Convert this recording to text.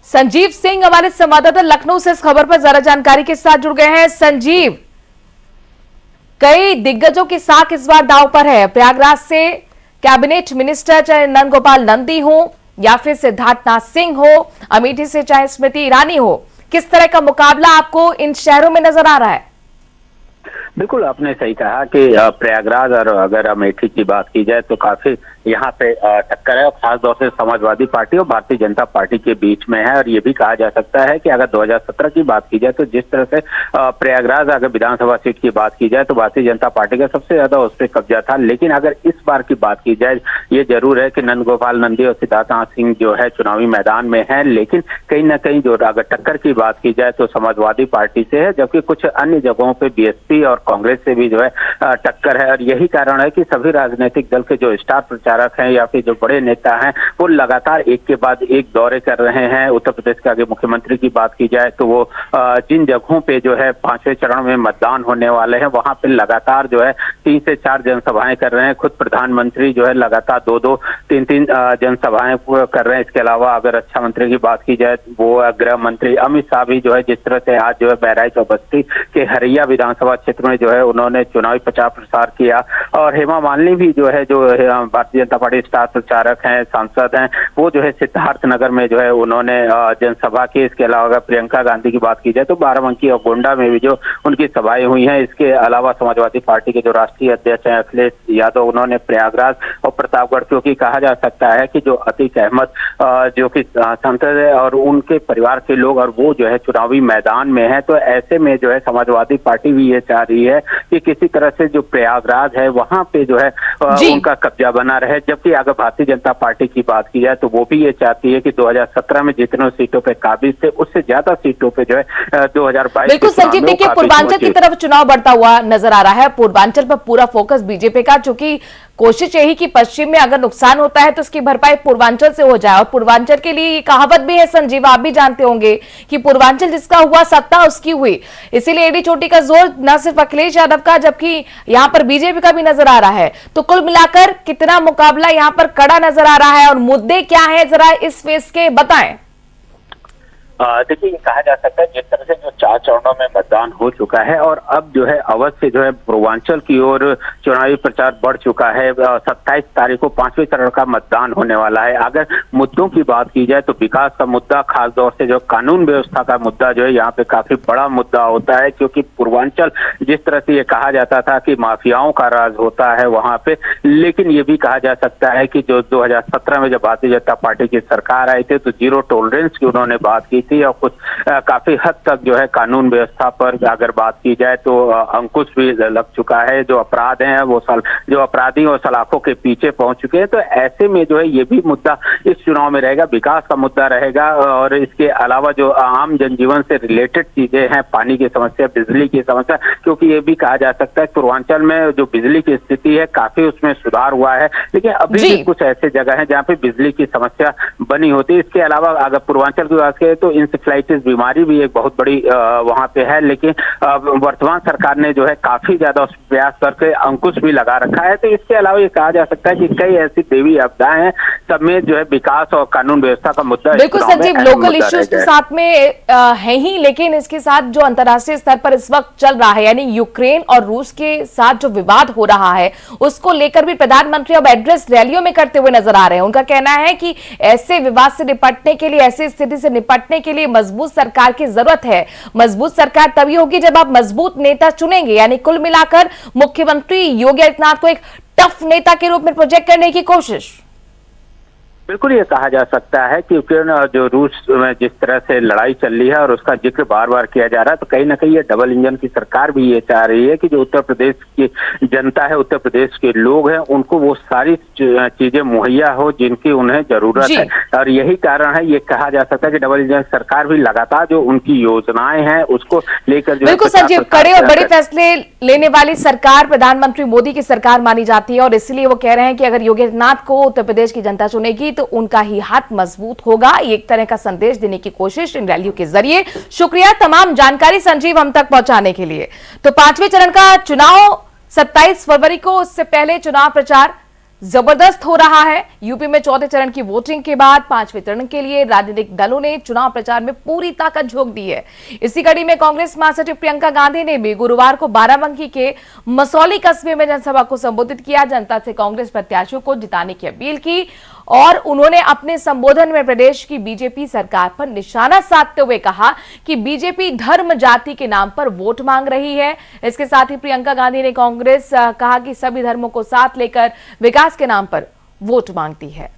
संजीव सिंह हमारे संवाददाता लखनऊ से इस खबर पर ज्यादा जानकारी के साथ जुड़ गए हैं। संजीव, कई दिग्गजों की साख इस बार दांव पर है। प्रयागराज से कैबिनेट मिनिस्टर चाहे नंदगोपाल नंदी हो या फिर सिद्धार्थनाथ सिंह हो, अमेठी से चाहे स्मृति ईरानी हो, किस तरह का मुकाबला आपको इन शहरों में नजर आ रहा है? बिल्कुल, आपने सही कहा कि प्रयागराज और अगर अमेठी की बात की जाए तो काफी यहाँ पे टक्कर है और खासतौर से समाजवादी पार्टी और भारतीय जनता पार्टी के बीच में है। और ये भी कहा जा सकता है कि अगर 2017 की बात की जाए तो जिस तरह से प्रयागराज अगर विधानसभा सीट की बात की जाए तो भारतीय जनता पार्टी का सबसे ज्यादा उस पर कब्जा था। लेकिन अगर इस बार की बात की जाए, ये जरूर है कि नंदगोपाल नंदी और सिद्धार्थनाथ सिंह जो है चुनावी मैदान में है, लेकिन कहीं ना कहीं जो अगर टक्कर की बात की जाए तो समाजवादी पार्टी से है, जबकि कुछ अन्य जगहों पे बीएसपी और कांग्रेस से भी जो है टक्कर है। और यही कारण है कि सभी राजनीतिक दल के जो स्टार प्रचारक हैं या फिर जो बड़े नेता हैं वो लगातार एक के बाद एक दौरे कर रहे हैं। उत्तर प्रदेश के आगे मुख्यमंत्री की बात की जाए तो वो जिन जगहों पे जो है 5वें चरण में मतदान होने वाले हैं वहां पे लगातार जो है 3 से 4 जनसभाएं कर रहे हैं। खुद प्रधानमंत्री जो है लगातार 2-2, 3-3 जनसभाएं कर रहे हैं। इसके अलावा अगर रक्षा मंत्री की बात की जाए वो गृह मंत्री अमित शाह भी जो है जिस तरह से आज जो है बहराइच और बस्ती के हरिया विधानसभा क्षेत्र में जो है उन्होंने चुनावी प्रचार प्रसार किया। और हेमा मालिनी भी जो है जो भारतीय जनता पार्टी स्टार प्रचारक हैं, सांसद हैं, वो जो है सिद्धार्थनगर में जो है उन्होंने जनसभा की। इसके अलावा अगर प्रियंका गांधी की बात की जाए तो बाराबंकी और गोंडा में भी जो उनकी सभाएं हुई हैं। इसके अलावा समाजवादी पार्टी के जो राष्ट्रीय अध्यक्ष हैं अखिलेश यादव, उन्होंने प्रयागराज और प्रतापगढ़, क्योंकि कहा जा सकता है कि जो अतीक अहमद जो कि सांसद है और उनके परिवार के लोग और वो जो है चुनावी मैदान में है, तो ऐसे में जो है समाजवादी पार्टी भी ये चाह रही है कि किसी तरह से जो प्रयागराज है वहां पे जो है उनका कब्जा बना रहे। जबकि अगर भारतीय जनता पार्टी की बात की जाए तो वो भी ये चाहती है कि 2017 में जितने सीटों पे काबिज थे उससे ज्यादा सीटों पे जो है 2022 बिल्कुल संजीव, देखिए पूर्वांचल की तरफ चुनाव बढ़ता हुआ नजर आ रहा है। पूर्वांचल पर पूरा फोकस बीजेपी का, चूंकि कोशिश यही कि पश्चिम में अगर नुकसान होता है तो उसकी भरपाई पूर्वांचल से हो जाए। और पूर्वांचल के लिए ये कहावत भी है संजीव, आप भी जानते होंगे कि पूर्वांचल जिसका हुआ सत्ता उसकी हुई। इसीलिए एडी चोटी का जोर न सिर्फ अखिलेश यादव का जबकि यहाँ पर बीजेपी का भी नजर आ रहा है। तो कुल मिलाकर कितना मुकाबला यहाँ पर कड़ा नजर आ रहा है और मुद्दे क्या है, जरा इस फेज के बताएं। देखिए, ये कहा जा सकता है जिस तरह से जो 4 चरणों में मतदान हो चुका है और अब जो है अवध से जो है पूर्वांचल की ओर चुनावी प्रचार बढ़ चुका है। 27 तारीख को 5वें चरण का मतदान होने वाला है। अगर मुद्दों की बात की जाए तो विकास का मुद्दा, खासतौर से जो कानून व्यवस्था का मुद्दा जो है यहाँ पे काफी बड़ा मुद्दा होता है, क्योंकि पूर्वांचल जिस तरह से ये कहा जाता था कि माफियाओं का राज होता है वहां पे, लेकिन ये भी कहा जा सकता है कि जो 2017 में जब भारतीय जनता पार्टी की सरकार आई थी तो जीरो टॉलरेंस की उन्होंने बात की थी और कुछ काफी हद तक जो है कानून व्यवस्था पर अगर बात की जाए तो अंकुश भी लग चुका है। जो अपराध हैं वो जो अपराधी और सलाखों के पीछे पहुंच चुके हैं। तो ऐसे में जो है ये भी मुद्दा इस चुनाव में रहेगा, विकास का मुद्दा रहेगा। और इसके अलावा जो आम जनजीवन से रिलेटेड चीजें हैं, पानी की समस्या, बिजली की समस्या, क्योंकि ये भी कहा जा सकता है पूर्वांचल में जो बिजली की स्थिति है काफी उसमें सुधार हुआ है, लेकिन अभी भी कुछ ऐसे जगह है जहाँ पे बिजली की समस्या बनी होती है। इसके अलावा अगर पूर्वांचल की बात करें तो इंसेफ्लाइटिस बीमारी भी एक बहुत बड़ी वहां पे है, लेकिन वर्तमान सरकार ने जो है काफी ज्यादा उस प्रयास करके अंकुश भी लगा रखा है। तो इसके अलावा ये कहा जा सकता है कि कई ऐसी देवी आपदाएं हैं, सब में जो है विकास और कानून व्यवस्था का मुद्दा बिल्कुल संजीव लोकल इश्यूज के साथ में है ही, लेकिन इसके साथ जो अंतर्राष्ट्रीय स्तर पर इस वक्त चल रहा है यानी यूक्रेन और रूस के साथ जो विवाद हो रहा है उसको लेकर भी प्रधानमंत्री अब एड्रेस रैलियों में करते हुए नजर आ रहे हैं। उनका कहना है कि ऐसे विवाद से निपटने के लिए, ऐसी स्थिति से निपटने के लिए मजबूत सरकार की जरूरत है। मजबूत सरकार तभी होगी जब आप मजबूत नेता चुनेंगे। यानी कुल मिलाकर मुख्यमंत्री योगी आदित्यनाथ को एक टफ नेता के रूप में प्रोजेक्ट करने की कोशिश। बिल्कुल ये कहा जा सकता है क्योंकि जो रूस में जिस तरह से लड़ाई चल रही है और उसका जिक्र बार बार किया जा रहा है, तो कहीं ना कहीं ये डबल इंजन की सरकार भी ये चाह रही है कि जो उत्तर प्रदेश की जनता है, उत्तर प्रदेश के लोग हैं, उनको वो सारी चीजें मुहैया हो जिनकी उन्हें जरूरत है। और यही कारण है, ये कहा जा सकता है कि डबल इंजन सरकार भी लगातार जो उनकी योजनाएं हैं उसको लेकर जो बिल्कुल संजीव कड़े और बड़े फैसले लेने वाली सरकार प्रधानमंत्री मोदी की सरकार मानी जाती है और इसलिए वो कह रहे हैं कि अगर योगी आदित्यनाथ को उत्तर प्रदेश की जनता चुनेगी तो उनका ही हाथ मजबूत होगा। एक तरह का संदेश देने की कोशिश इन रैलियों के जरिए। शुक्रिया तमाम जानकारी संजीव हम तक पहुंचाने के लिए। तो 5वें चरण का चुनाव 27 फरवरी को, उससे पहले चुनाव प्रचार जबरदस्त हो रहा है। यूपी में चौथे चरण की वोटिंग के बाद पांचवें चरण के लिए राजनीतिक दलों ने चुनाव प्रचार में पूरी ताकत झोंक दी है। इसी कड़ी में कांग्रेस महासचिव प्रियंका गांधी ने भी गुरुवार को बाराबंकी के मसौली कस्बे में जनसभा को संबोधित किया। जनता से कांग्रेस प्रत्याशियों को जिताने की अपील की और उन्होंने अपने संबोधन में प्रदेश की बीजेपी सरकार पर निशाना साधते हुए कहा कि बीजेपी धर्म जाति के नाम पर वोट मांग रही है। इसके साथ ही प्रियंका गांधी ने कांग्रेस कहा कि सभी धर्मों को साथ लेकर विकास के नाम पर वोट मांगती है।